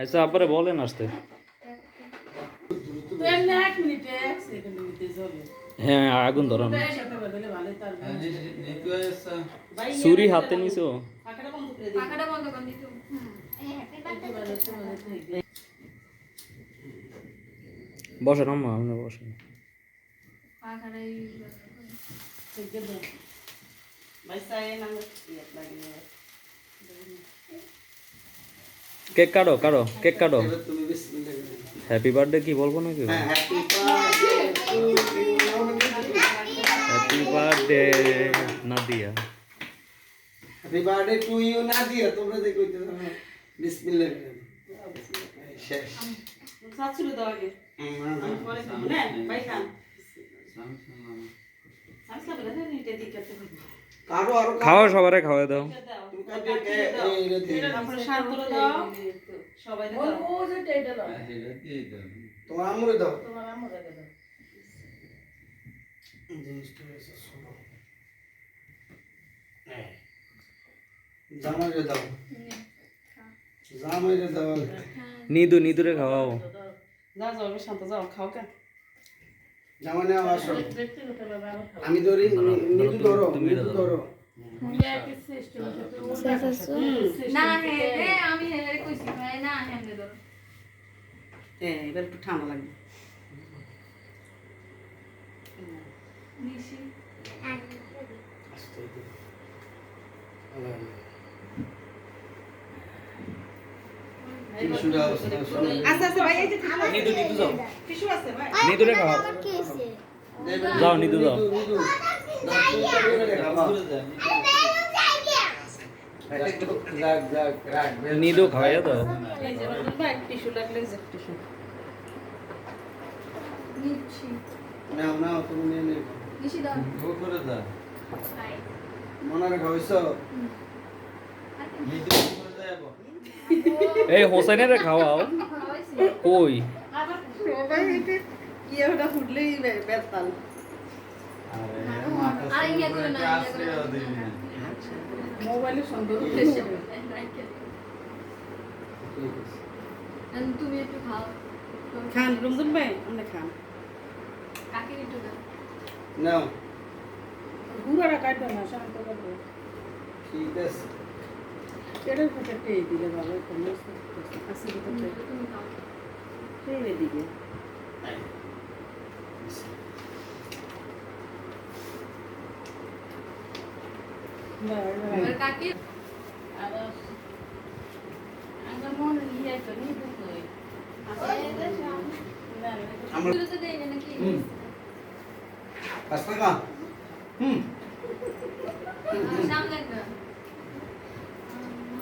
আচ্ছা আব্বারে বলেন আসতে। হ্যাঁ আগুন ধরানো। ছুরি হাতে নিছো? বসেন আম্মা, আপনি বসেন। কেক কাটো, কাটো, কেক কাটো। হ্যাপি বার্থডে কি বলবো নাকি? Happy birthday Nadia. Happy birthday to you Nadia. তোমরা যে কইতেছো বিসমিল্লাহ শেষ। সাতচুলে দাও আগে। আমি পরে খাবো না, ভাই খান। খাওয়া সবারে খাওয়া দাও। তোমার আম্মুরে দাও। জামাইরে দাও। জামাইরে দাও। নিদু, নিদুরে খাওয়াও। না যাও, শান্ত যাও, খাও কেন? জামাই নাও আসো। আমি ধরি, নিদু ধরো, নিদু ধরো। না হে আমি হেলে কইছি ভাই না হেলে ধরো। এবার একটু ঠান্ডা লাগবে। নিশি আচ্ছা আচ্ছা ভাই, এই যে নিদু, নিদু যাও। টিস্যু আছে ভাই? নিদুরে খাওয়াও। যাও নিদু যাও। নিদু খাওয়াইয়া দাও। এই যে ভাই টিস্যু লাগলে যে টিস্যু। নিশি নাও নাও তুমি নিয়ে নিও। নিশি দাও। হাই মনারে খাওয়াইছো? এই হোসেনের খাওয়াও। কই? সবাই এটা কি ওটা ফুটলেই বেতাল। আর ইয়া করে না মোবাইলে সন্দেহ তুমি একটু খাও। খান রমজান ভাই, আমরা খান। কাকে একটু দাও। নাও গুড়াটা কাটবে না, শান্ত করবে। ঠিক আছে। এটার পাশে পেয়ে দিলে ভালো একটু মস্ত আছে ভিতরে তুমি খাও। পেয়ে দিবে। এবার কাকে আর আমার মনে ইয়া তো নি তো কই আমরা তো দেই না নাকি পাঁচ টাকা।